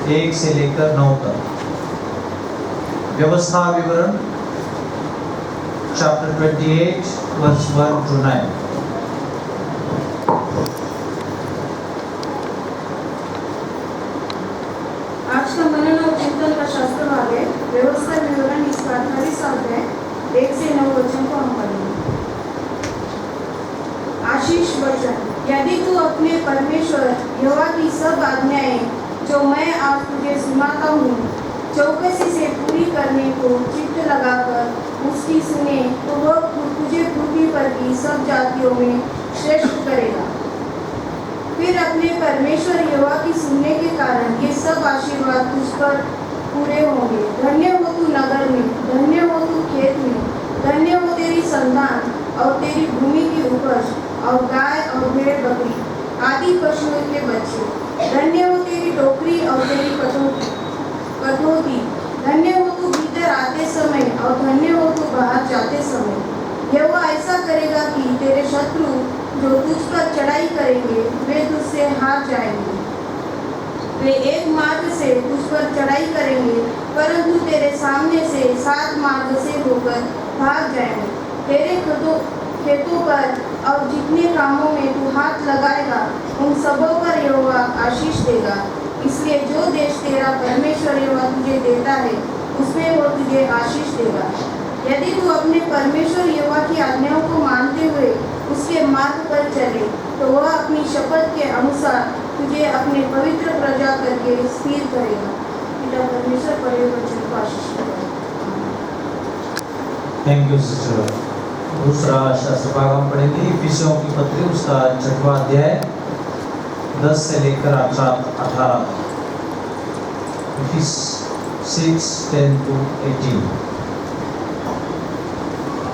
1 से लेकर 9 तक। व्यवस्था विवरण चैप्टर 28 वर्स 1 to 9। आज का मनन और चिंतन का शास्त्र भाग है व्यवस्था विवरण, इसका 28 अध्याय 1 से 9 वचन को हम पढ़ेंगे। आशीष वचन। यदि तू अपने परमेश्वर यहोवा की सब आज्ञाएं जो मैं आज तुझे सुनाता हूँ चौकसी से पूरी करने को चित्त लगाकर उसकी सुने तो वह तुझे पृथ्वी पर की सब जातियों में श्रेष्ठ करेगा। फिर अपने परमेश्वर यहोवा की सुनने के कारण ये सब आशीर्वाद तुझ पर पूरे होंगे। धन्य हो तू नगर में, धन्य हो तू खेत में, धन्य हो तेरी संतान और तेरी भूमि की उपज और गाय और भेड़ बकरी आदि पशुओं के बच्चे। धन्य हो तेरी टोकरी और तेरी कटोती। धन्य हो तू भीतर आते समय और धन्य हो तू बाहर जाते समय। यहोवा ऐसा करेगा कि तेरे शत्रु जो तुझ पर चढ़ाई करेंगे वे तुझसे हार जाएंगे। वे एक मार्ग से तुझ पर चढ़ाई करेंगे परंतु तेरे सामने से 7 मार्ग से होकर भाग जाएंगे। तेरे खेतों पर और जितने कामों में तू हाथ लगाएगा उन सबों पर यहोवा आशीष देगा। इसलिए जो देश तेरा परमेश्वर यहोवा तुझे देता है उसमें वो तुझे आशीष देगा। यदि तू अपने परमेश्वर यहोवा की आज्ञाओं को मानते हुए उसके मार्ग पर चले तो वह अपनी शपथ के अनुसार तुझे अपने पवित्र प्रजा करके स्थिर करेगा। पिता परमेश्वर पढ़े वचन को आशीष देगा। Thank you sister. दूसरा शास्त्र भाग हम पढ़ेंगे इफिसियों की पत्री, उसका 6वां अध्याय 10 से लेकर 18 तक। 6:10 to 18।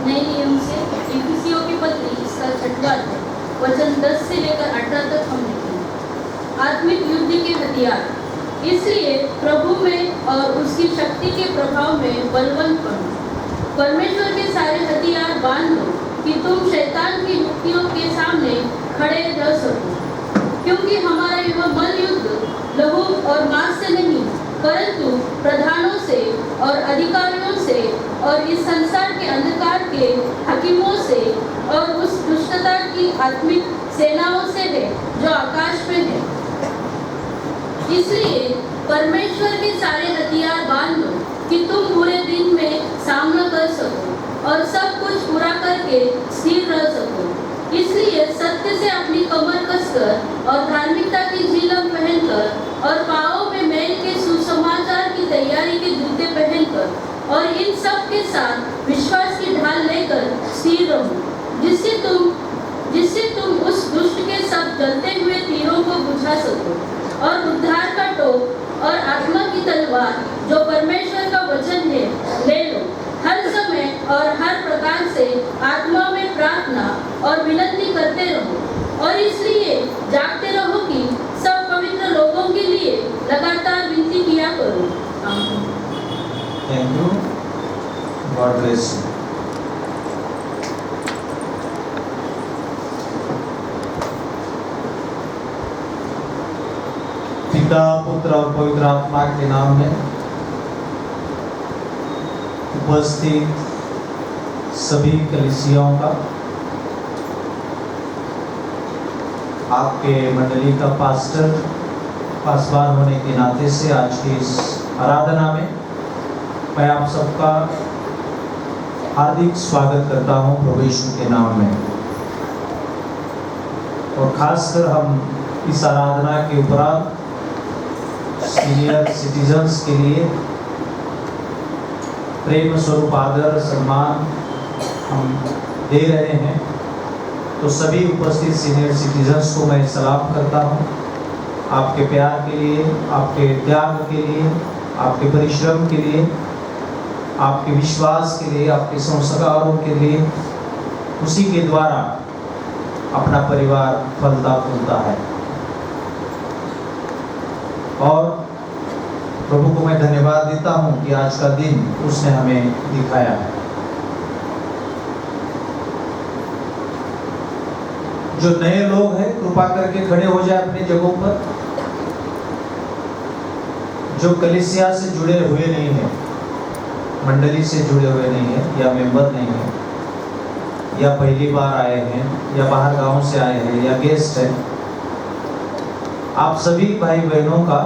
नए नियम से इफिसियों की पत्री, इसका 6वां अध्याय वचन 10 से लेकर 18 तक हम देखेंगे। आत्मिक युद्ध के हथियार। इसलिए प्रभु में और उसकी शक्ति के प्रभाव में बलवंत बनो। परमेश्वर के सारे हथियार बांध लो कि तुम शैतान की युक्तियों के सामने खड़े रह सको। क्योंकि हमारा यह बल युद्ध लहू और मांस से नहीं परंतु प्रधानों से और अधिकारियों से और इस संसार के अंधकार के हकीमों से और उस दुष्टता की आत्मिक सेनाओं से है जो आकाश में है। इसलिए परमेश्वर के सारे हथियार बांध लो कि तुम बुरे दिन में सामना कर सको और सब कुछ पूरा करके स्थिर रह सको। इसलिए सत्य से अपनी कमर कसकर और धार्मिकता की झिलम पहनकर और पाँवों में मेल के सुसमाचार की तैयारी के जूते पहनकर और इन सब के साथ विश्वास की ढाल लेकर स्थिर रहो, जिससे तुम उस दुष्ट के सब जलते हुए तीरों को बुझा सको और उद्धार का टोप और आत्मा की तलवार जो परमेश्वर का वचन है ले लो। हर समय और हर प्रकार से आत्मा में प्रार्थना और विनती करते रहो और इसलिए जागते रहो कि सब पवित्र लोगों के लिए लगातार विनती किया करो। आमीन। Thank you. God bless you. पिता, पुत्र और पवित्र आत्मा के नाम में उपस्थित सभी कलीसियाओं का, आपके मंडली का पासवान होने के नाते से आज की इस आराधना में मैं आप सबका हार्दिक स्वागत करता हूं प्रभु यीशु के नाम में। और खासकर हम इस आराधना के उपरांत सीनियर सिटीजन्स के लिए प्रेम स्वरूप आदर सम्मान हम दे रहे हैं। तो सभी उपस्थित सीनियर सिटीजन्स को मैं सलाम करता हूं। आपके प्यार के लिए, आपके त्याग के लिए, आपके परिश्रम के लिए, आपके विश्वास के लिए, आपके संस्कारों के लिए, उसी के द्वारा अपना परिवार फलता फूलता है। और प्रभु को मैं धन्यवाद देता हूं कि आज का दिन उसने हमें दिखाया है। जो नए लोग हैं कृपा करके खड़े हो जाए अपनी जगहों पर। जो कलीसिया से जुड़े हुए नहीं हैं, मंडली से जुड़े हुए नहीं हैं, या मेंबर नहीं हैं, या पहली बार आए हैं, या बाहर गांव से आए हैं, या गेस्ट हैं, आप सभी भाई बहनों का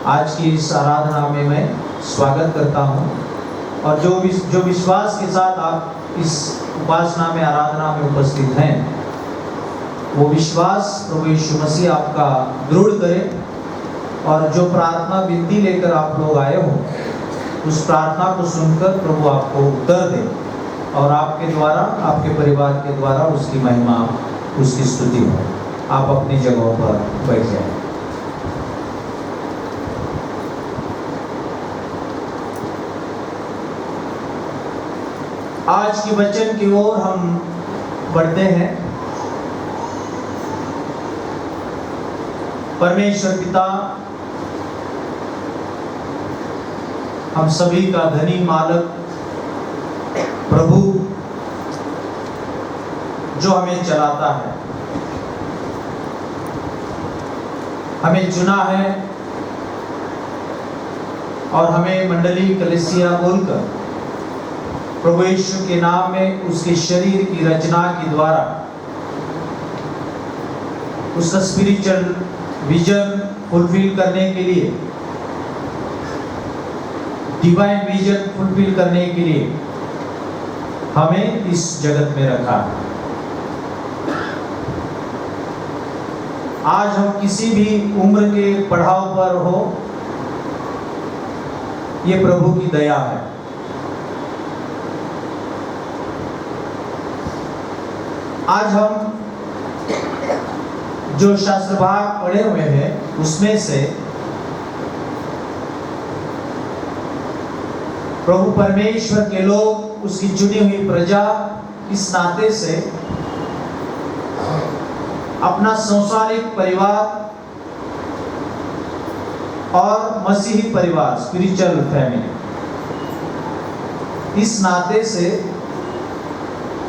आज की इस आराधना में मैं स्वागत करता हूं। और जो विश्वास के साथ आप इस उपासना में, आराधना में उपस्थित हैं, वो विश्वास प्रभु यीशु मसीह आपका दृढ़ करे, और जो प्रार्थना विनती लेकर आप लोग आए हो, उस प्रार्थना को सुनकर प्रभु आपको उत्तर दे, और आपके द्वारा, आपके परिवार के द्वारा उसकी महिमा, उसकी स्तुति हो। आप अपनी जगहों पर बैठ जाएं। आज की वचन की ओर हम बढ़ते हैं। परमेश्वर पिता हम सभी का धनी, मालिक, प्रभु, जो हमें चलाता है, हमें चुना है और हमें मंडली कलीसिया बोलकर प्रभु यीशु के नाम में उसके शरीर की रचना के द्वारा उसका स्पिरिचुअल विजन फुलफिल करने के लिए, डिवाइन विजन फुलफिल करने के लिए हमें इस जगत में रखा। आज हम किसी भी उम्र के पड़ाव पर हो, ये प्रभु की दया है। आज हम जो शास्त्र भाग पढ़े हुए हैं, उसमें से प्रभु परमेश्वर के लोग, उसकी चुनी हुई प्रजा, इस नाते से अपना संसारिक परिवार और मसीही परिवार, स्पिरिचुअल फैमिली, इस नाते से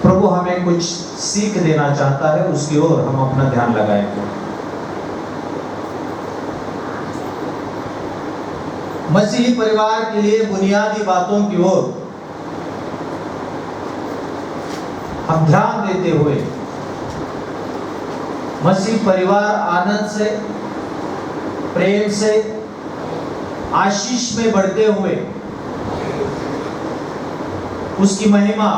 प्रभु हमें कुछ सीख देना चाहता है, उसकी ओर हम अपना ध्यान लगाएंगे। मसीही परिवार के लिए बुनियादी बातों की ओर हम ध्यान देते हुए, मसीह परिवार आनंद से, प्रेम से, आशीष में बढ़ते हुए, उसकी महिमा,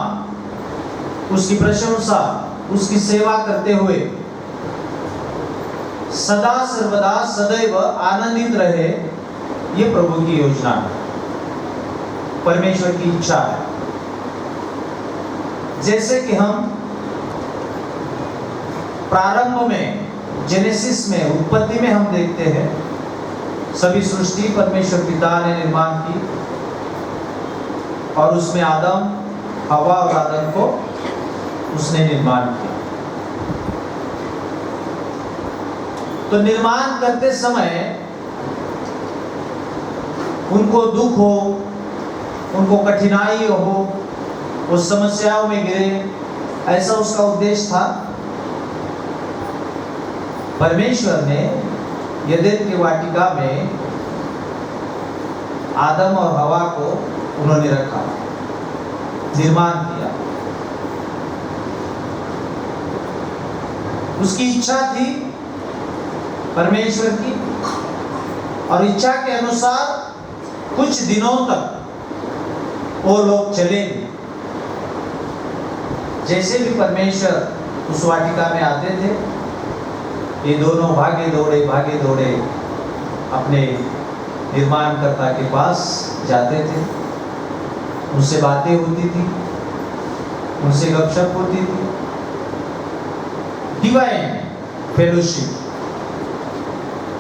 उसकी प्रशंसा, उसकी सेवा करते हुए सदा सर्वदा सदैव आनंदित रहे, ये प्रभु की योजना है, परमेश्वर की इच्छा है। जैसे कि हम प्रारंभ में, जेनेसिस में, उत्पत्ति में हम देखते हैं, सभी सृष्टि परमेश्वर पिता ने निर्माण की और उसमें आदम, हवा और आदम को उसने निर्माण किया। तो निर्माण करते समय उनको दुख हो, उनको कठिनाई हो, वो समस्याओं में गिरे, ऐसा उसका उद्देश्य था। परमेश्वर ने एदेन की वाटिका में आदम और हवा को उन्होंने रखा, निर्माण किया। उसकी इच्छा थी परमेश्वर की, और इच्छा के अनुसार कुछ दिनों तक वो लोग चलेंगे। जैसे भी परमेश्वर उस वाटिका में आते थे, ये दोनों भागे दौड़े अपने निर्माणकर्ता के पास जाते थे। उनसे बातें होती थी, उनसे गपशप होती थी, डिवाइन फेलोशिप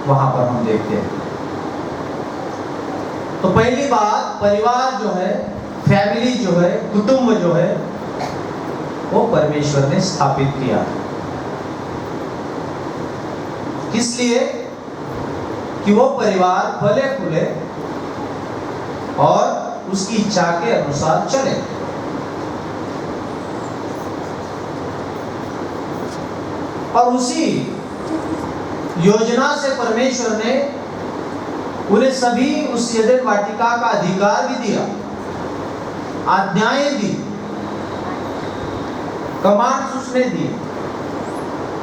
वहां पर हम देखते हैं। तो पहली बात, परिवार जो है, फैमिली जो है, कुटुंब जो है, वो परमेश्वर ने स्थापित किया। इसलिए कि वो परिवार फले फूले और उसकी इच्छा के अनुसार चले। और उसी योजना से परमेश्वर ने उन्हें सभी उस एदेन वाटिका का अधिकार भी दिया, आज्ञाएं दी, कमांड्स उसने दी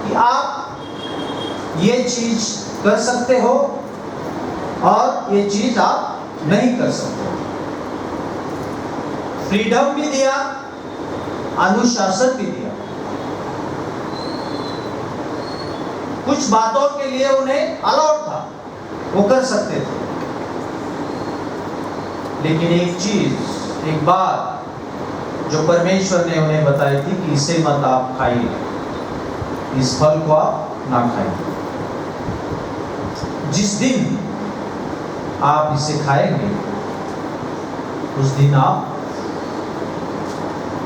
कि आप ये चीज कर सकते हो और ये चीज आप नहीं कर सकते। फ्रीडम भी दिया, अनुशासन भी दिया। कुछ बातों के लिए उन्हें अलाउड था, वो कर सकते थे, लेकिन एक चीज, एक बात जो परमेश्वर ने उन्हें बताई थी कि इसे मत आप खाइए, इस फल को आप ना खाइए। जिस दिन आप इसे खाएंगे उस दिन आप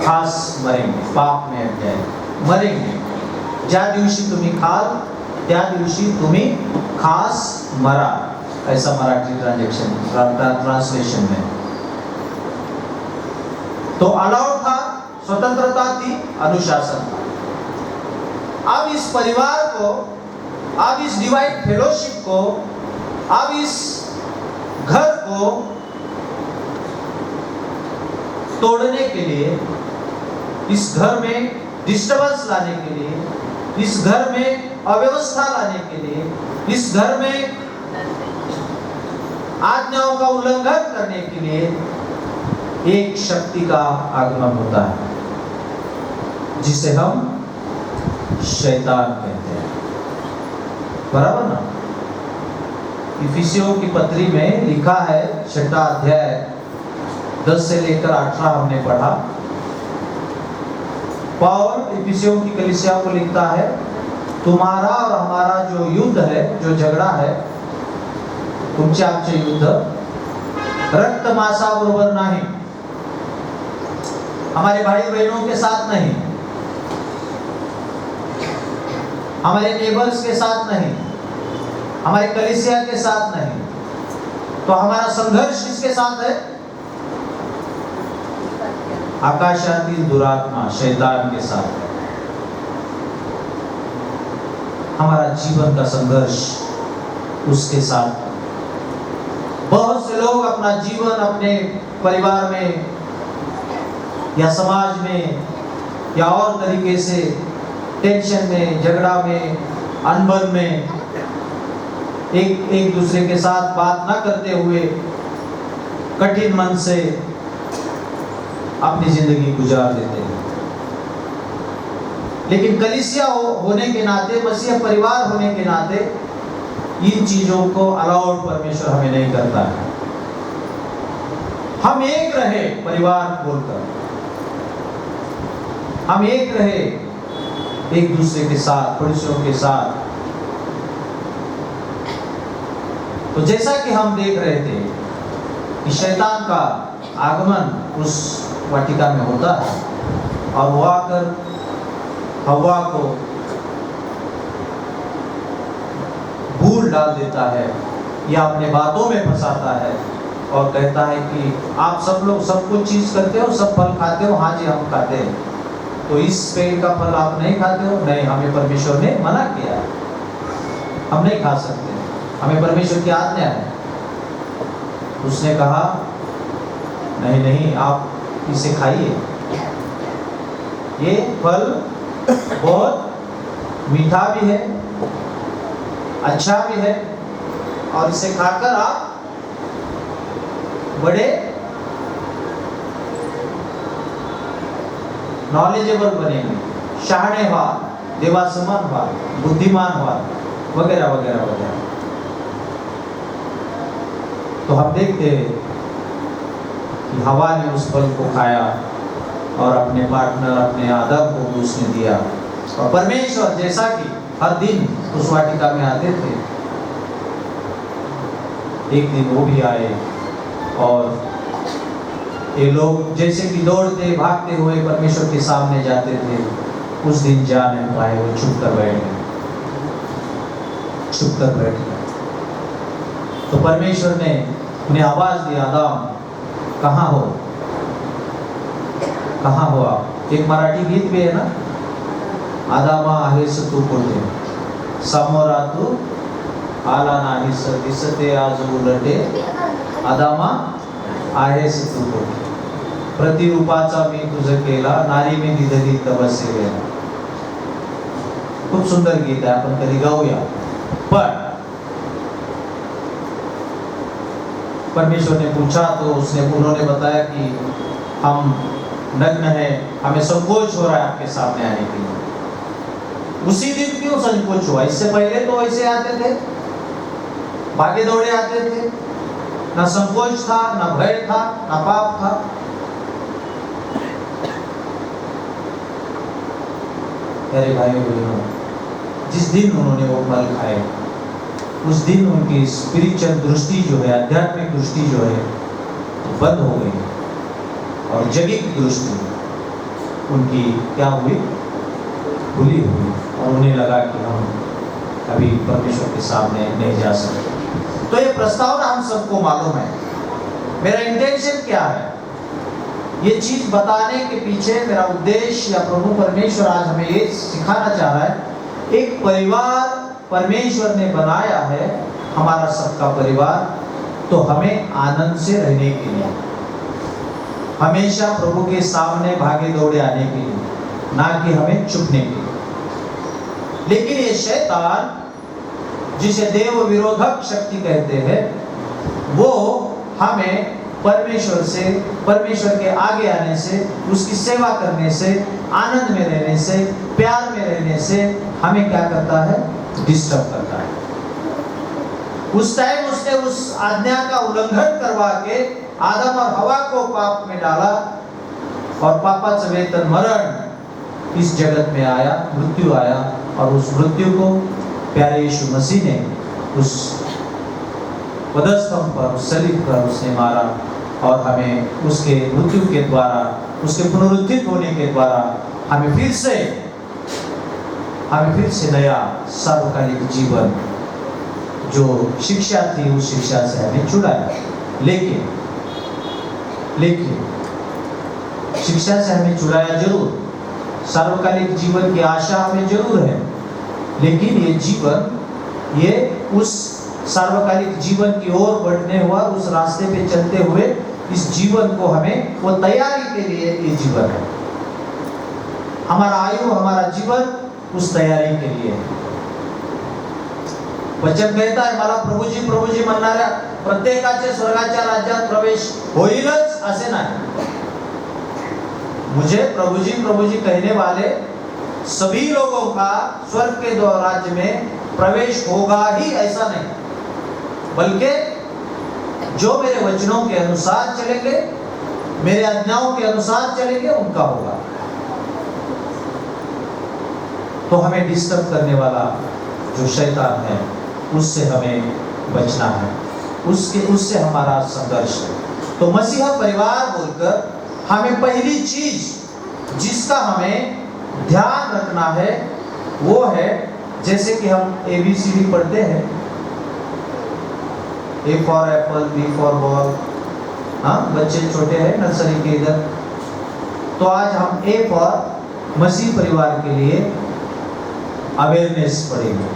खास मरेंगे, पाप में अट जाएंगे, मरेंगे। ज्या दिवशी तुम्ही खाल त्या दिवशी तुम्ही खास मरा, ऐसा मराठी ट्रांसलेशन में। तो अलाउड था, स्वतंत्रता थी, अनुशासन था। अब इस परिवार को, अब इस डिवाइन फेलोशिप को, अब इस घर को तोड़ने के लिए, इस घर में डिस्टर्बेंस लाने के लिए, इस घर में अव्यवस्था लाने के लिए, इस घर में आज्ञाओं का उल्लंघन करने के लिए एक शक्ति का आगमन होता है, जिसे हम शैतान कहते हैं। बराबर ना? इफिसियों की पत्री में लिखा है, 6 अध्याय 10 से लेकर 18 हमने पढ़ा। पौल इफिसियों की कलीसिया को लिखता है, तुम्हारा और हमारा जो युद्ध है, जो झगड़ा है, तुमचे आमचे युद्ध रक्त मांसाबरोबर नाही, हमारे भाई बहनों के साथ नहीं, हमारे नेबर्स के साथ नहीं, हमारे कलीसिया के साथ नहीं। तो हमारा संघर्ष किसके साथ है? आकाशातील दुरात्मा शैतान के साथ है। हमारा जीवन का संघर्ष उसके साथ। बहुत से लोग अपना जीवन अपने परिवार में या समाज में या और तरीके से टेंशन में, झगड़ा में, अनबन में, एक दूसरे के साथ बात ना करते हुए कठिन मन से अपनी जिंदगी गुजार देते हैं। लेकिन कलीसिया होने के नाते, मसीह परिवार होने के नाते, इन चीजों को अलाउड परमेश्वर हमें नहीं करता है। हम एक रहे परिवार बोलकर, हम एक रहे एक दूसरे के साथ, पड़ोसियों के साथ। तो जैसा कि हम देख रहे थे कि शैतान का आगमन उस वाटिका में होता है और वो आकर हवा को भूल डाल देता है या अपने बातों में फंसाता है और कहता है कि आप सब लोग सब कुछ चीज करते हो, सब फल खाते हो। हाँ जी, हम खाते हैं। तो इस पेड़ का फल आप नहीं खाते हो? नहीं, हमें परमेश्वर ने मना किया है, हम नहीं खा सकते, हमें परमेश्वर की आज्ञा है। उसने कहा नहीं नहीं, आप इसे खाइए, ये फल बहुत मीठा भी है, अच्छा भी है, और इसे खाकर आप बड़े नॉलेजेबल बनेंगे, शहाणे व्हा, देवासमान व्हा, बुद्धिमान व्हा, वगैरह वगैरह वगैरह। तो हम देखते हैं कि हवा ने उस फल को खाया और अपने पार्टनर, अपने आदम को भी उसने दिया। और परमेश्वर जैसा कि हर दिन उस वाटिका में आते थे, एक दिन वो भी आए और ये लोग जैसे कि दौड़ते भागते हुए परमेश्वर के सामने जाते थे, उस दिन जा नहीं पाए, वो चुप कर बैठ गए, चुप कर बैठ गए। तो परमेश्वर ने उन्हें आवाज दी, आदम कहाँ हो, कहाँ हो आप? एक मराठी गीत भी है ना, आदामा आहेस तू कोठे, समोरा तू आला नाही दिसते आज उलटे आदामा आहेस तू कोठी. प्रतिरूपाचा मी तुझं केला नारी मी दिधली तव सेवेला. खूप सुंदर गीत आहे, आपण कधी गाऊया. पर परमेश्वर ने पूछा तो उन्होंने बताया कि हम नग्न है, हमें संकोच हो रहा है आपके सामने आने के लिए. उसी दिन क्यों संकोच हुआ? इससे पहले तो ऐसे आते थे, भागे दौड़े आते थे, ना संकोच था, ना भय था, ना पाप था. अरे भाई बहनों, जिस दिन उन्होंने वो फल खाए उस दिन उनकी स्पिरिचुअल दृष्टि जो है, आध्यात्मिक दृष्टि जो है बंद हो गई और जैविक दृष्टि उनकी क्या हुई? खुली हुई. और उन्हें लगा कि हम अभी परमेश्वर के सामने नहीं जा सकते. तो ये प्रस्तावना हम सबको मालूम है. मेरा इंटेंशन क्या है? ये चीज बताने के पीछे मेरा उद्देश्य या प्रभु परमेश्वर आज हमें ये सिखाना चाह रहा है, एक परिवार परमेश्वर ने बनाया है, हमारा सबका परिवार, तो हमें आनंद से रहने के लिए, हमेशा प्रभु के सामने भागे दौड़े आने के लिए, ना कि हमें चुपने के लिए. लेकिन ये शैतान जिसे देव विरोधक शक्ति कहते हैं, वो हमें परमेश्वर के आगे आने से, उसकी सेवा करने से, आनंद में रहने से, प्यार में रहने से हमें क्या करता है? डिस्टर्ब करता है. उस टाइम उसने उस आज्ञा का उल्लंघन करवा के आदम और हवा को पाप में डाला और पापाचं वेतन मरण इस जगत में आया, मृत्यु आया. और उस मृत्यु को प्यारे यीशु मसीह ने उस पदस्तंभ पर, उस सलीब पर उसने मारा और हमें उसके मृत्यु के द्वारा, उसके पुनरुत्थित होने के द्वारा हमें फिर से नया सार्वकालिक जीवन, जो शिक्षा थी उस शिक्षा से हमें छुड़ाया. लेकिन शिक्षा से हमें छुड़ाया जरूर, सार्वकालिक जीवन की आशा हमें जरूर है, लेकिन ये जीवन, ये उस सार्वकालिक जीवन की ओर बढ़ने हुआ, उस रास्ते पे चलते हुए इस जीवन को हमें, वो तैयारी के लिए ये जीवन है. हमारा आयु, हमारा जीवन उस तैयारी के लिए है. वचन कहता है, मला प्रभूजी म्हणणाऱ्या प्रत्येकाचे स्वर्गाच्या राज्यात प्रवेश होईलच असे नाही. मुझे प्रभुजी कहने वाले सभी लोगों का स्वर्ग के राज्य में प्रवेश होगा ही ऐसा नहीं, बल्कि जो मेरे वचनों के अनुसार चलेंगे, मेरे आज्ञाओं के अनुसार चलेंगे, उनका होगा. तो हमें डिस्टर्ब करने वाला जो शैतान है उससे हमें बचना है, उससे हमारा संघर्ष है. तो मसीहा परिवार बोलकर हमें पहली चीज जिसका हमें ध्यान रखना है वो है, जैसे कि हम ABCD पढ़ते हैं, A for Apple, B for ball. हाँ, बच्चे छोटे हैं नर्सरी के इधर. तो आज हम A फॉर मसीह परिवार के लिए अवेयरनेस पढ़ेंगे.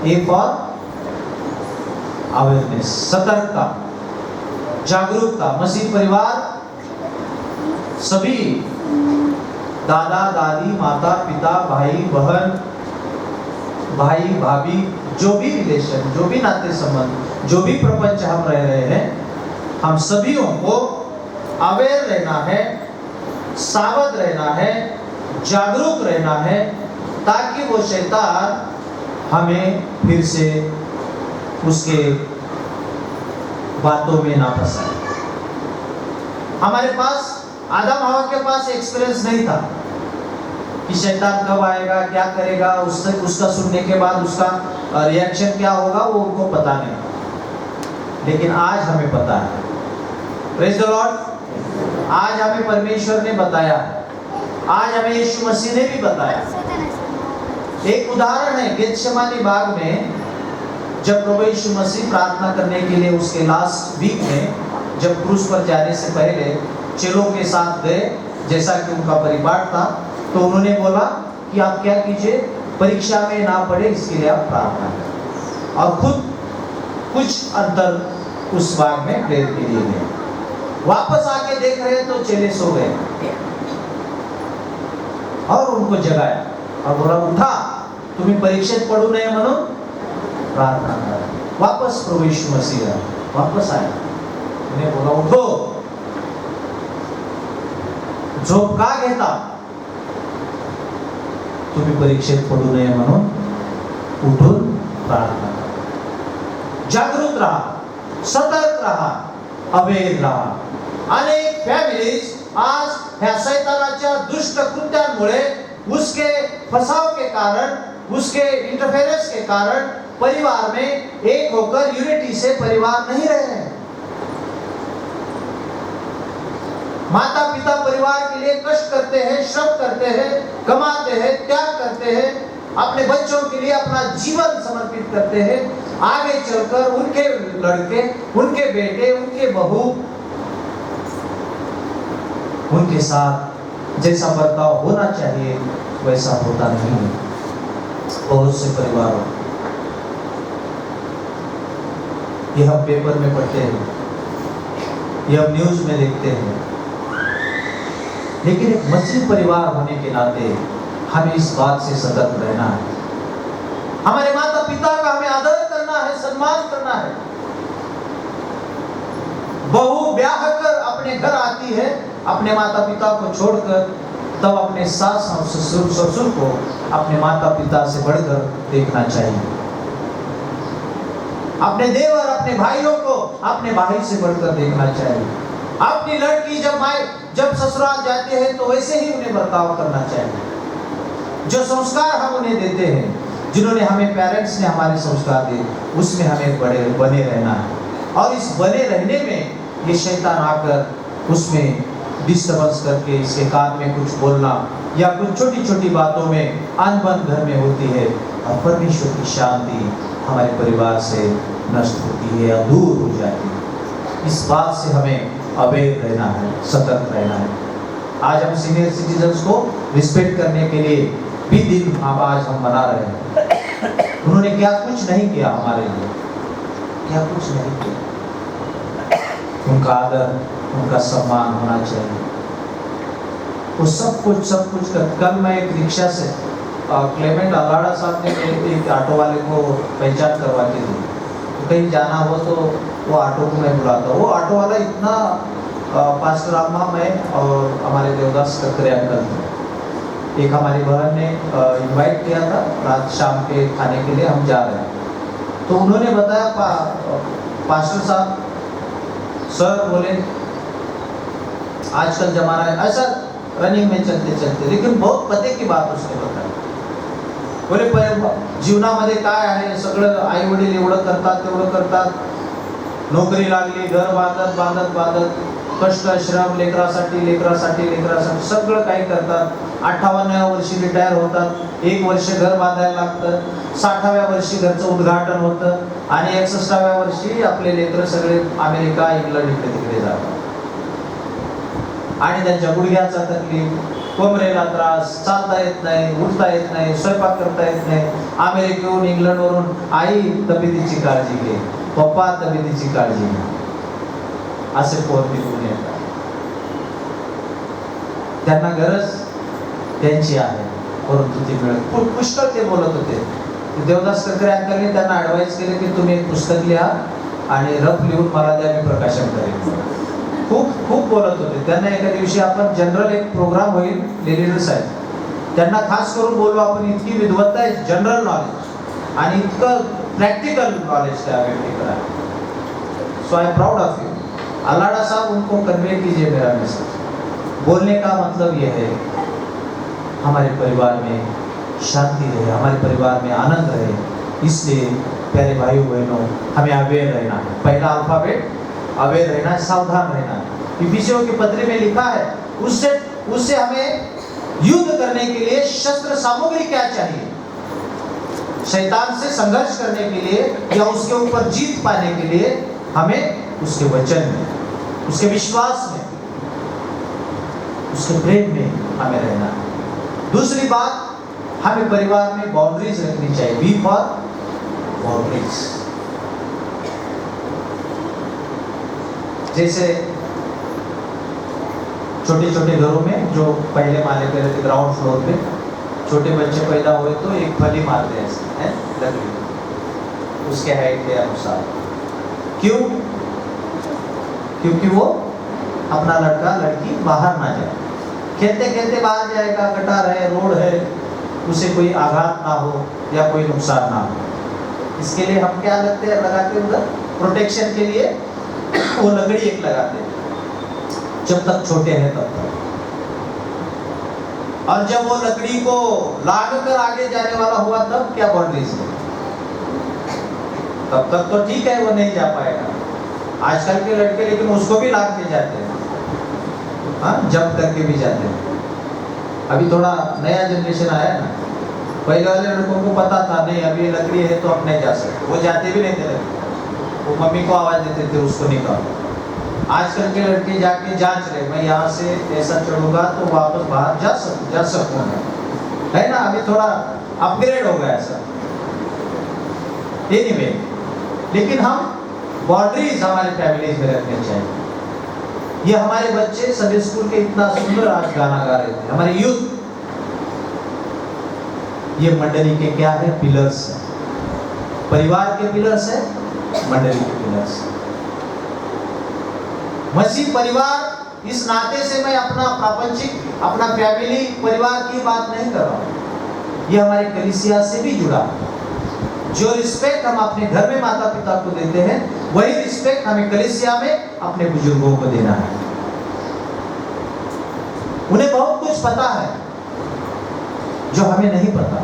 A फॉर अवेयरनेस, सतर्कता, जागरूकता. मसीह परिवार सभी दादा दादी, माता पिता, भाई बहन, भाई भाभी, जो भी रिलेशन, जो भी नाते संबंध, जो भी प्रपंच हम रह रहे हैं, हम सभीयों को अवेयर रहना है, सावध रहना है, जागरूक रहना है, ताकि वो शैतान हमें फिर से उसके बातों में ना फंसाए. हमारे पास, आदम हवा के पास एक्सपीरियंस नहीं था कि शैतान कब आएगा, क्या करेगा, उसका सुनने के बाद उसका रिएक्शन क्या होगा, वो उनको पता नहीं. लेकिन आज हमें पता है. Praise the Lord. आज हमें परमेश्वर ने बताया, आज हमें यीशु मसीह ने भी बताया. एक उदाहरण है, गेत्सेमानी बाग में जब प्रभु यीशु मसीह प्रार्थना करने के लिए उसके लास्ट वीक में, जब क्रूस पर जाने से पहले चेलों के साथ गए, जैसा कि उनका परिपाठ था, तो उन्होंने बोला कि आप क्या कीजिए, परीक्षा में ना पड़े इसके लिए आप प्रार्थना करें. और खुद कुछ अंतर उस बाग में प्रेयर के लिए गए। वापस आके देख रहे तो चेले सो गए और उनको जगाया और बोला, उठा, तुम्ही परीक्षेत पडू नये म्हणून प्रार्थना करा। वापस प्रभु यीशु मसीह वापस आया, उन्हें बोला, उठो, झोप का घेता, तुम्ही परीक्षेत पडू नये म्हणून उठून प्रार्थना करा। जागृत रहा, सतर्क रहा, अवेर रहा। अनेक फॅमिलीज आज ह्या शैतानाच्या दुष्ट कृत्यांमुळे, उसके फसाव के कारण, उसके इंटरफेरेंस के कारण परिवार में एक होकर यूनिटी से परिवार नहीं रहे हैं। माता पिता परिवार के लिए कष्ट करते हैं, श्रम करते हैं, कमाते हैं, त्याग करते हैं, अपने बच्चों के लिए अपना जीवन समर्पित करते हैं। आगे चलकर उनके लड़के, उनके बेटे, उनके बहू, उनके साथ जैसा बर्ताव होना चाहिए वैसा होता नहीं है। बहुत से परिवारों, ये हम पेपर में पढ़ते हैं, ये हम न्यूज में देखते हैं, लेकिन एक मसीह परिवार होने के नाते हमें इस बात से सतर्क रहना है। हमारे माता पिता का हमें आदर करना है, सम्मान करना है। बहू ब्याह कर अपने घर आती है, अपने माता पिता को छोड़कर, तब अपने सास और ससुर को अपने माता पिता से बढ़कर देखना चाहिए। अपने देवर, अपने भाइयों को अपने भाई से बढ़कर देखना चाहिए। अपनी लड़की जब ससुराल जाते हैं तो वैसे ही उन्हें बर्ताव करना चाहिए। जो संस्कार हम उन्हें देते हैं, जिन्होंने हमें, पेरेंट्स ने हमारे संस्कार दिए, उसमें हमें बने रहना है। और इस बने रहने में ये शैतान आकर उसमें डिस्टर्बेंस करके इसके कान में कुछ बोलना या कुछ छोटी छोटी बातों में अनबन घर में होती है और परमेश्वर की शांति हमारे परिवार से नष्ट होती है या दूर हो जाती है। इस बात से हमें अवेयर रहना है, सतर्क रहना है। आज हम सीनियर सिटीजन्स को रिस्पेक्ट करने के लिए भी दिन आज हम मना रहे हैं। उन्होंने क्या कुछ नहीं किया हमारे लिए, क्या कुछ नहीं किया। उनका आदर, उनका सम्मान होना चाहिए। वो सब कुछ कर। कल मैं एक रिक्शा से क्लेमेंट अलाड़ा साहब ने एक ऑटो वाले को पहचान करवाती थी। तो कहीं जाना हो तो वो ऑटो को मैं बुलाता। वो ऑटो वाला इतना पास्टर अम्मा, मैं और हमारे देवदास ककरे अंकल थे। एक हमारी बहन ने इनवाइट किया था रात शाम के खाने के लिए, हम जा रहे हैं। तो उन्होंने बताया, पास्टर साहब, सर बोले आजकल जमाना है ऐसा रनिंग में चलते चलते, लेकिन बहुत पते की बात उसने बताई। बोले जीवनामध्ये काय आहे, सगळं आई वडील एवढं करतात, तेवढं करतात, नोकरी लागली, घर बांधत बांधत बांधत, कष्ट श्रम, लेकरासाठी सगळं काही करतात। 58व्या वर्षी रिटायर होतात, 1 वर्ष घर बांधायला लागतं, 60व्या वर्षी घरचं उद्घाटन होतं आणि 61व्या वर्षी आपले लेकरं सगळे अमेरिका, इंग्लंड इकडे तिकडे जातात आणि त्यांच्या गुडघ्याचा तकलीफ, कमरेला त्रास, चालता येत नाही, उठता येत नाही, स्वयंपाक करता येत नाही। अमेरिकेहून, इंग्लंडवरून आई तब्येतीची काळजी घे, पप्पा तब्येतीची काळजी घे, असे फोन निघून येतात। त्यांना गरज त्यांची आहे, परंतु ती मिळत पुष्कळ ते बोलत होते। देवदास ककरे अंकलने त्यांना ॲडवाइस केले की तुम्ही एक पुस्तक लिहा आणि रफ लिहून मला द्या, मी प्रकाशन करेन। खूप बोलत होते। त्यांना एका दिवशी आपण जनरल एक प्रोग्राम होईल, लीडर्स आहेत, त्यांना खास करून बोलू आपण, इतकी विद्वत्ता आहे, जनरल नॉलेज आणि इतकं प्रैक्टिकल नॉलेज त्या व्यक्तिकडे है। So I am proud of you. अलाड़ा साहब, उनको कन्वे कीजिए मेरा मैसेज। बोलने का मतलब यह है हमारे परिवार में शांति रहे, हमारे परिवार में आनंद रहे। इसलिए प्यारे भाइयों बहनों, हमें अवेयर रहना है। पहला अल्फाबेट अवेयर रहना है, सावधान रहना है। इफिसियों के पत्र में लिखा है, उससे हमें युद्ध करने के लिए शस्त्र सामग्री क्या चाहिए, शैतान से संघर्ष करने के लिए या उसके ऊपर जीत पाने के लिए हमें उसके वचन में, उसके विश्वास में, उसके प्रेम में हमें रहना है। दूसरी बात, हमें परिवार में बाउंड्रीज रखनी चाहिए। Be for boundaries. जैसे छोटे छोटे घरों में जो पहले माले पे रहते, ग्राउंड फ्लोर पे छोटे बच्चे पैदा हुए तो एक फली मारते हैं ऐसे, है लकड़ी, उसके हाइट के अनुसार। क्यों? क्योंकि वो अपना लड़का लड़की बाहर ना जाए, खेलते खेलते बाहर जाएगा, गटार है, रोड है, उसे कोई आघात ना हो या कोई नुकसान ना हो। इसके लिए हम क्या लगते हैं, लगाते उधर प्रोटेक्शन के लिए वो लकड़ी एक लगाते हैं, जब तक छोटे हैं तब तक। और जब वो लकड़ी को लाग कर आगे जाने वाला हुआ तब क्या बाउंड्रीज है? तब तक तो ठीक है, वो नहीं जा पाएगा। आजकल के लड़के लेकिन उसको भी लाग के जाते हैं, हाँ, जब करके भी जाते हैं। अभी थोड़ा नया जनरेशन आया ना, पहले वाले लड़कों को पता था नहीं अभी ये लकड़ी है तो अब नहीं जा सकते, वो जाते भी नहीं थे लड़के, वो मम्मी को आवाज देते थे उसको निकालो। आजकल के लड़के जाके जांच रहे, मैं यहाँ से ऐसा चढ़ूंगा तो वापस बाहर जा सकूंगा, है ना। अभी थोड़ा अपग्रेड हो गया ऐसा। एनीवे, लेकिन हम बाउंड्रीज हमारे फैमिलीज में रखने चाहिए। ये हमारे बच्चे संडे स्कूल के इतना सुंदर आज गाना गा रहे थे, हमारे यूथ, ये मंडली के क्या है, पिलर्स है। परिवार के पिलर्स है, मंडली के पिलर्स है। मसीह परिवार इस नाते से मैं अपना प्रापंचिक, अपना फैमिली परिवार की बात नहीं कर रहा हूं, ये हमारे कलीसिया से भी जुड़ा। जो रिस्पेक्ट हम अपने घर में माता पिता को देते हैं, वही रिस्पेक्ट हमें कलीसिया में अपने बुजुर्गों को देना है। उन्हें बहुत कुछ पता है जो हमें नहीं पता,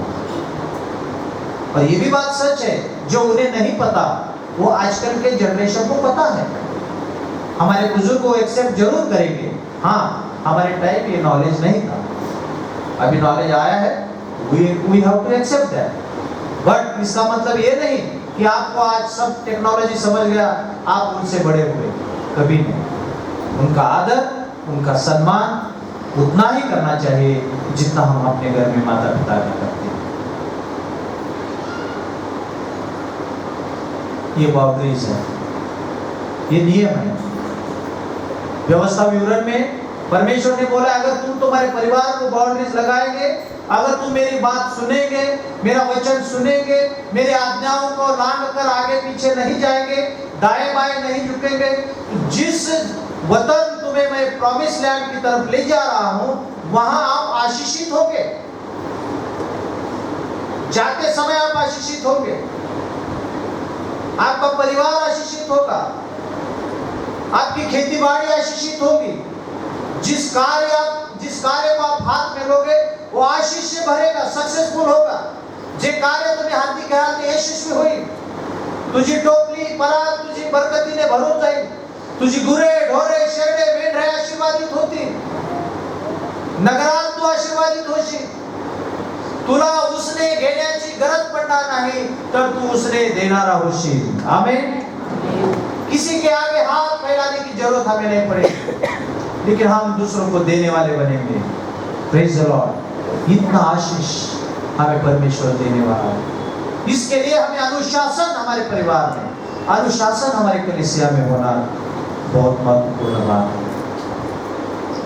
और ये भी बात सच है, जो उन्हें नहीं पता वो आजकल के जनरेशन को पता है। हमारे बुजुर्ग को एक्सेप्ट जरूर करेंगे, हाँ, हमारे टाइम ये नॉलेज नहीं था, अभी नॉलेज आया है, we have to accept that. But इसका मतलब ये नहीं कि आपको आज सब टेक्नोलॉजी समझ गया, आप उनसे बड़े हुए, कभी नहीं। उनका आदर, उनका सम्मान उतना ही करना चाहिए जितना हम अपने घर में माता पिता का करते हैं। ये बाउंड्रीज है, ये नियम है। व्यवस्था विवरण में परमेश्वर ने बोला, अगर तुम तुम्हारे परिवार को बाउंड्रीज लगाएंगे, अगर तुम मेरी बात सुनेंगे, मेरा वचन सुनेंगे, मेरी आज्ञाओं को लांघ कर आगे पीछे नहीं जाएंगे, दाएं बाएं नहीं झुकेंगे, जिस वतन तुम्हें मैं प्रॉमिस लैंड की तरफ ले जा रहा हूं, वहां आप आशीषित होंगे। जाते समय आप आशीषित होंगे, आपका परिवार आशीषित होगा, आपकी खेती बाड़ी आशीषित होगी। जिस कार्य को आप हाथ में लोगे वो आशीष से भरेगा, सक्सेसफुल होगा। जे कार्य तुम्हें हाथी के हाथ यशस्वी होई, तुझी टोपली परात तुझी बरकतीने भरून जाईल, तुझी गुरे ढोरे शेरडे मेंढरे आशीर्वादित होतील, नगरात तू आशीर्वादित होशील, तुला उसने घेण्याची गरज पडणार नाही, तर तू उसने देणारा होशील। आमीन। किसी के आगे हाथ फैलाने की जरूरत हमें नहीं पड़ेगी, लेकिन हम दूसरों को देने वाले बनेंगे। Praise the Lord. इतना आशीष हमें परमेश्वर देने वाला है। इसके लिए हमें अनुशासन हमारे परिवार में, अनुशासन हमारे कलीसिया में होना बहुत महत्वपूर्ण बात है।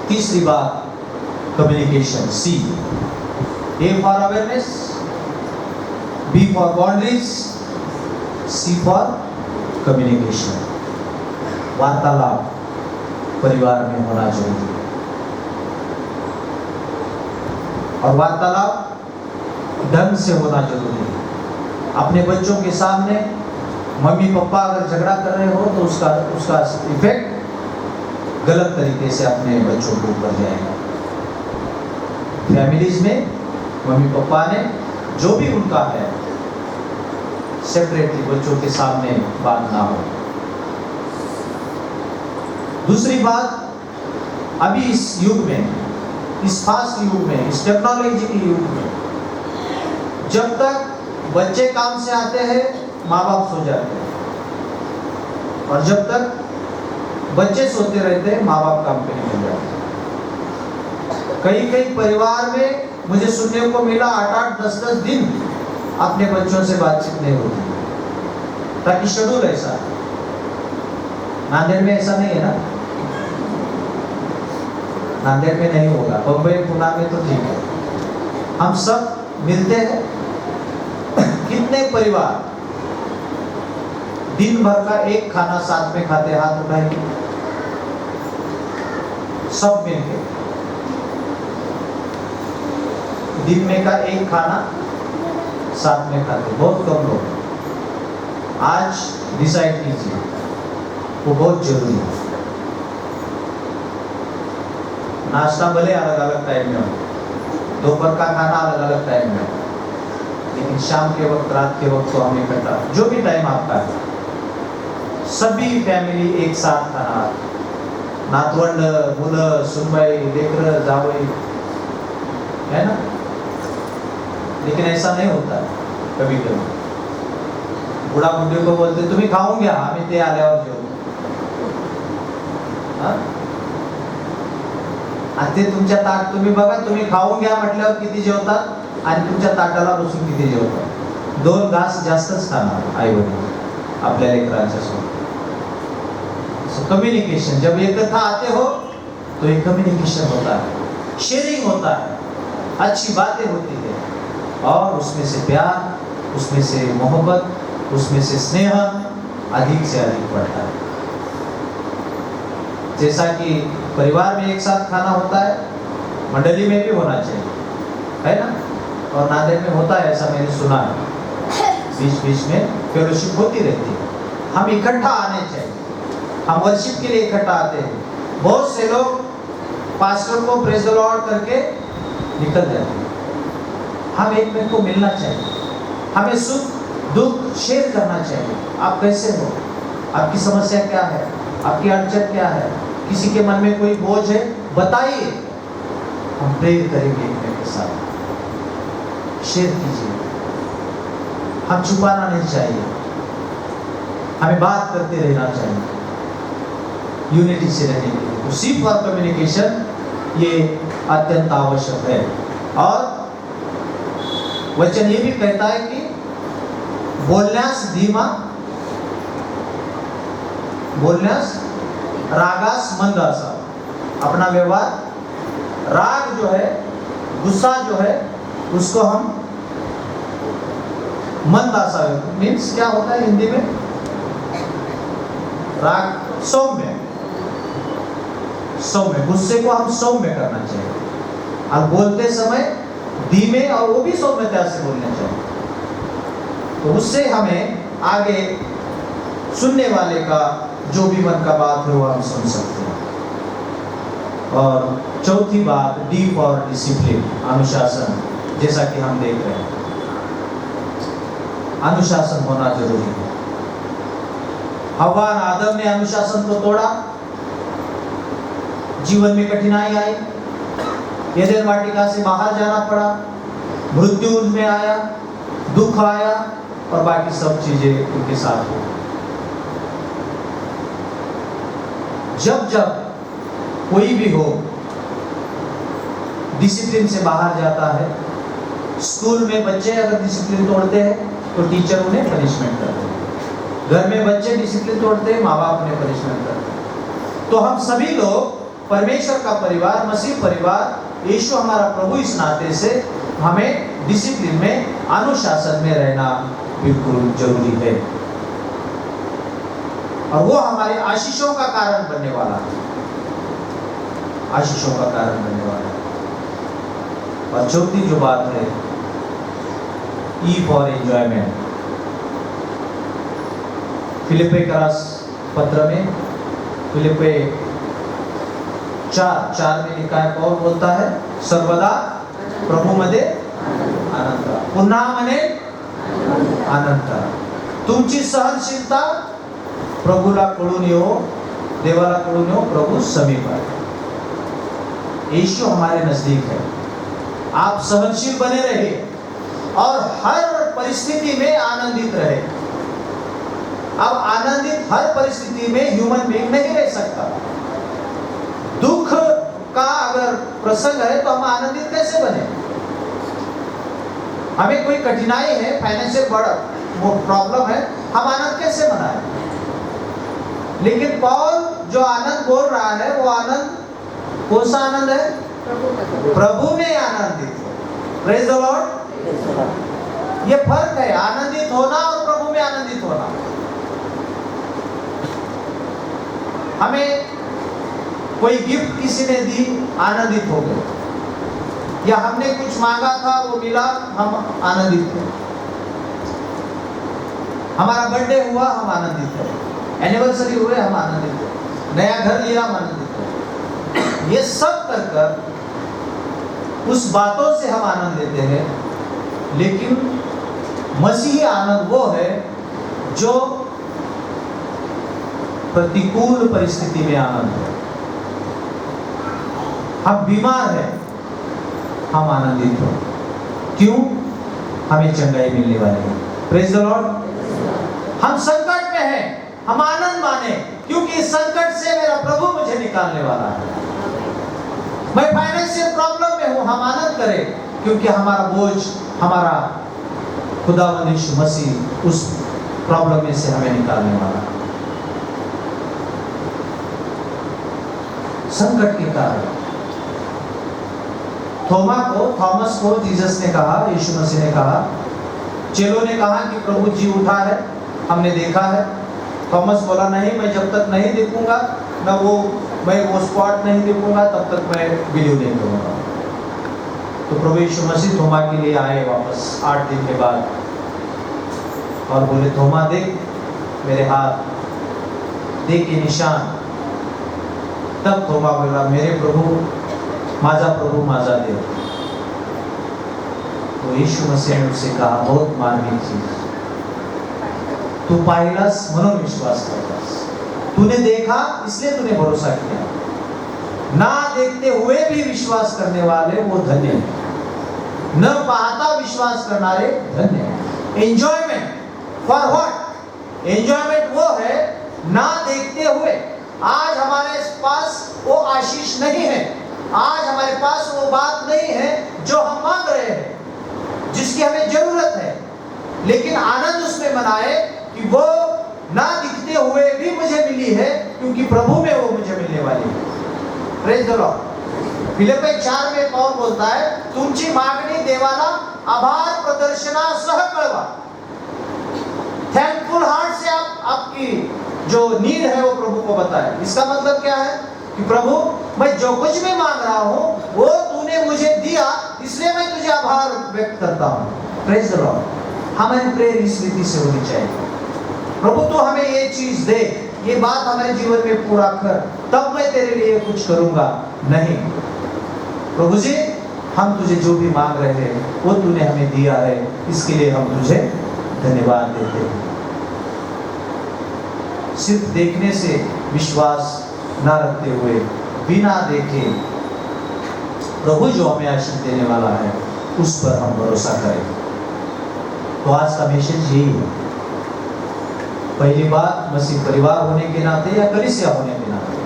तीसरी बात, communication. See, A for awareness, B for boundaries, C for communication। वार्तालाप परिवार में होना जरूरी है, और वार्तालाप ढंग से होना जरूरी है। अपने बच्चों के सामने मम्मी पापा अगर झगड़ा कर रहे हो तो उसका इफेक्ट गलत तरीके से अपने बच्चों के ऊपर जाएगा। फैमिलीज में मम्मी पापा ने जो भी उनका है, सेपरेटली बच्चों के सामने बात ना हो। दूसरी बात, अभी इस युग में, इस फास्ट युग में, इस टेक्नोलॉजी के युग में, जब तक बच्चे काम से आते हैं माँ बाप सो जाते हैं, और जब तक बच्चे सोते रहते हैं माँ बाप काम पे निकल जाते हैं। कई परिवार में मुझे सुनने को मिला 8-8, 10-10 दिन अपने बच्चों से बातचीत नहीं होती। ताकि शेड्यूल ऐसा है। नांदेड़ में ऐसा नहीं है ना, नांदेड़ में नहीं होगा, बम्बई पुणे में तो ठीक है। हम सब मिलते हैं, कितने परिवार दिन भर का एक खाना साथ में खाते, हाथ उठाएंगे सब मिलके, दिन में का एक खाना साथ में खाते, बहुत कम लोग। आज डिसाइड कीजिए, वो बहुत जरूरी है। नाश्ता भले अलग अलग टाइम में हो, दोपहर का खाना अलग अलग टाइम में हो, लेकिन शाम के वक्त, रात के वक्त तो हम इकट्ठा, जो भी टाइम आपका है, सभी फॅमिली एक साथ खाना, नातवंड, मुलं, सुनबाई, लेकर, जावई, है ना। लेकिन ऐसा नहीं होता कभी कभी। बुढ़ा बुढ़ी को बोलते तुम्ही खाऊन घ्या, आम्ही ते आल्यावर जेवू। आणि ते तुमच्या ताट, तुम्ही बघा, तुम्ही खाऊन घ्या म्हटल्यावर किती जेवतात आणि तुमच्या ताटाला बसून किती जेवतात। 2 घास जास्तच खाणार आई वडील आपल्या लेकरांच्या सोबत। कम्युनिकेशन, जब एकत्र आते हो तो एक कम्युनिकेशन होता है, शेयरिंग होता है, अच्छी बातें होती है, और उसमें से प्यार, उसमें से मोहब्बत, उसमें से स्नेह अधिक से अधिक बढ़ता है। जैसा कि परिवार में एक साथ खाना होता है, मंडली में भी होना चाहिए, है ना। और नांदेड़ में होता है ऐसा, मैंने सुना है, बीच बीच में फेलोशिप होती रहती है। हम इकट्ठा आने चाहिए, हम वर्शिप के लिए इकट्ठा आते हैं। बहुत से लोग पास्टर को प्रेज द लॉर्ड करके निकल जाते हैं। हम एक में को मिलना चाहिए, हमें सुख दुख शेयर करना चाहिए। आप कैसे हो, आपकी समस्या क्या है, आपकी अड़चन क्या है, किसी के मन में कोई बोझ है, बताइए, हम प्रेयर करेंगे एक के साथ, शेयर कीजिए। हम छुपाना नहीं चाहिए, हमें बात करते रहना चाहिए, यूनिटी से रहने के लिए। तो सी फॉर कम्युनिकेशन ये अत्यंत आवश्यक है। और वचन ये भी कहता है कि बोलण्यास धीमा, बोलण्यास रागास मंद असावा। अपना व्यवहार, राग जो है, गुस्सा जो है, उसको हम मंद असावे। मीन्स क्या होता है हिंदी में, राग सौम्य, सौम्य, गुस्से को हम सौम्य करना चाहिए, और बोलते समय धीमे, और वो भी सौम्यता से बोलना चाहिए। तो उससे हमें आगे सुनने वाले का जो भी मन का बात है वो हम सुन सकते हैं। और चौथी बात, डी फॉर डिसिप्लिन, अनुशासन। जैसा कि हम देख रहे हैं, अनुशासन होना जरूरी है। हव्वा और आदम ने अनुशासन को तोड़ा, जीवन में कठिनाई आई, एदेन वाटिका से बाहर जाना पड़ा, मृत्यु उनमें आया, दुख आया, और बाकी सब चीजें उनके साथ हो। जब जब कोई भी हो डिसिप्लिन से बाहर जाता है, स्कूल में बच्चे अगर डिसिप्लिन तोड़ते हैं तो टीचर उन्हें पनिशमेंट करते हैं, घर में बच्चे डिसिप्लिन तोड़ते हैं, माँ बाप उन्हें पनिशमेंट करते हैं। तो हम सभी लोग परमेश्वर का परिवार, मसीह परिवार, यीशु हमारा प्रभु, इस नाते से हमें डिसिप्लिन में, अनुशासन में रहना बिल्कुल जरूरी है। और वो हमारे आशीषों का कारण बनने वाला है, आशीषों का कारण बनने वाला है। और चौथी जो बात है, ई फॉर एंजॉयमेंट। फिलिप्पी पत्र में, फिलिप्पी 4:4 में लिखा है, पौल बोलता है, सर्वदा प्रभु मध्ये आनंद करा, पुन्हा म्हणे आनंद करा। तुमची सहनशीलता प्रभूला कळून येवो, देवाला कळून येवो, प्रभु समीप आहे। यीशु हमारे नजदीक है। आप सहनशील बने रहे और हर परिस्थिति में आनंदित रहे। अब आनंदित हर परिस्थिति में ह्यूमन बीइंग नहीं रह सकता। दुख का अगर प्रसंग है तो हम आनंदित कैसे बने? हमें कोई कठिनाई है, फाइनेंशियल वो प्रॉब्लम है, हम आनंद कैसे मनाएं? लेकिन पौल जो आनंद बोल रहा है वो आनंद कौन सा आनंद है? प्रभु में आनंदित हो। Praise the Lord. ये फर्क है आनंदित होना और प्रभु में आनंदित होना। हमें कोई गिफ्ट किसी ने दी, आनंदित हो गए, या हमने कुछ मांगा था वो मिला, हम आनंदित थे। हमारा बर्थडे हुआ, हम आनंदित थे। एनिवर्सरी हुए, हम आनंदित थे। नया घर लिया, हम आनंदित थे। ये सब कर कर उस बातों से हम आनंद लेते हैं, लेकिन मसीही आनंद वो है जो प्रतिकूल परिस्थिति में आनंद है। हम बीमार हैं, हम आनंदित हो। क्यों? हमें चंगाई मिलने वाली है। Praise the Lord. हम संकट में हैं, हम आनंद माने, क्योंकि इस संकट से मेरा प्रभु मुझे निकालने वाला है। मैं फाइनेंशियल प्रॉब्लम में हूं, हम आनंद करें, क्योंकि हमारा बोझ, हमारा खुदावंद यीशु मसीह उस प्रॉब्लम में से हमें निकालने वाला है। संकट के कारण थॉमस को जीसस ने कहा, यीशु मसीह ने कहा, चेलों ने कहा कि प्रभु जी उठा है, हमने देखा है। थॉमस बोला नहीं, मैं जब तक नहीं देखूंगा मैं वो स्पॉट नहीं देखूंगा तब तक मैं बिलीव नहीं करूंगा। तो प्रभु यीशु मसीह थोमा के लिए आए वापस 8 दिन के बाद और बोले, थोमा देख मेरे हाथ, देख ये निशान। तब थोमा बोला, मेरे प्रभु, माझा देव। तो यीशु मसीह ने उससे कहा, बहुत मार्मिक चीज, तू पाहिलास म्हणून विश्वास करलास, तूने देखा इसलिए तूने भरोसा किया। ना देखते हुए भी विश्वास करने वाले वो धन्य हैं, न पाहता विश्वास करनारे धन्य हैं। Enjoyment for what? एंजॉयमेंट वो है ना देखते हुए। आज हमारे पास वो आशीष नहीं है, आज हमारे पास वो बात नहीं है जो हम मांग रहे हैं, जिसकी हमें जरूरत है, लेकिन आनंद उसमें मनाए कि वो ना दिखते हुए भी मुझे मिली है, क्योंकि प्रभु में वो मुझे मिलने वाली है। Praise the Lord. फिलिप्पी 4 में पौल बोलता है, तुमची मागणी देवाला आभार प्रदर्शनासह कळवा। थैंकफुल हार्ट से आप आपकी जो नीड है वो प्रभु को बताएं। इसका मतलब क्या है कि प्रभु, मैं जो कुछ भी मांग रहा हूँ वो तूने मुझे दिया, इसलिए मैं तुझे आभार व्यक्त करता हूँ। Praise the Lord. हमारी प्रेयर इस रीति से होनी चाहिए, प्रभु तू हमें ये चीज दे, ये बात हमारे जीवन में पूरा कर, तब मैं तेरे लिए कुछ करूंगा। नहीं, प्रभु जी हम तुझे जो भी मांग रहे हैं वो तूने हमें दिया है, इसके लिए हम तुझे धन्यवाद देते हैं। सिर्फ देखने से विश्वास ना रखते हुए, बिना देखे प्रभु जो हमें आशीष देने वाला है उस पर हम भरोसा करें। तो आज का मैसेज यही है। पहली बात, मसीह परिवार होने के नाते या कलीसिया होने के नाते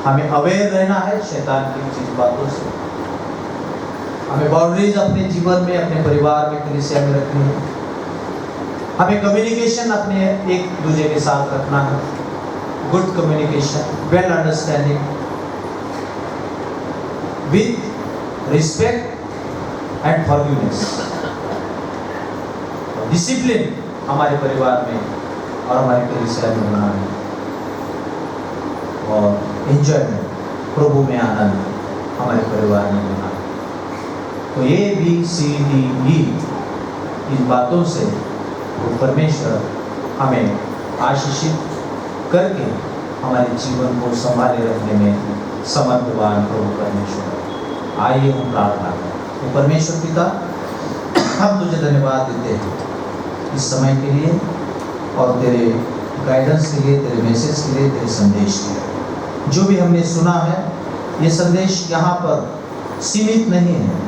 हमें अवेयर रहना है शैतान की चीज बातों से। हमें बाउंड्रीज अपने जीवन में, अपने परिवार में, कलीसिया में रखनी है। हमें कम्युनिकेशन अपने एक दूसरे के साथ रखना है, good communication, well understanding, with respect and forgiveness. Discipline हमारे परिवार में और हमारे कलीसिया में होना है, और एंजॉयमेंट, प्रभु में आनंद हमारे परिवार में होना है। तो ABCDE इन बातों से वो परमेश्वर हमें आशीषित करके हमारे जीवन को संभाले रखने में समर्थवान प्रभु परमेश्वर। आइए हम प्रार्थना करें। तो परमेश्वर पिता, हम तुझे धन्यवाद देते हैं इस समय के लिए और तेरे गाइडेंस के लिए, तेरे मैसेज के लिए, तेरे संदेश के लिए। जो भी हमने सुना है, ये संदेश यहाँ पर सीमित नहीं है।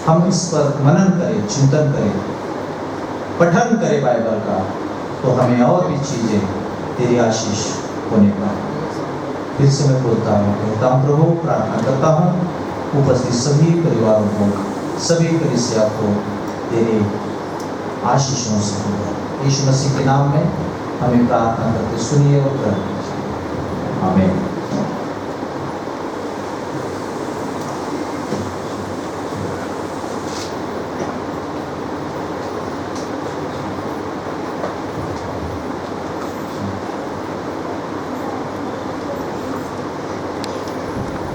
हम इस पर मनन करें, चिंतन करें, पठन करें बाइबल का, तो हमें और भी चीज़ें तेरी आशीष होने पाए। फिर से मैं बोलता हूँ, कहता हूँ प्रभु, प्रार्थना करता हूँ उपस्थित सभी परिवारों को, सभी कलीसिया को तेरे आशीषों से यीशु मसीह के नाम में हमें प्रार्थना करते सुनिए और ग्रहण कीजिए। आमीन।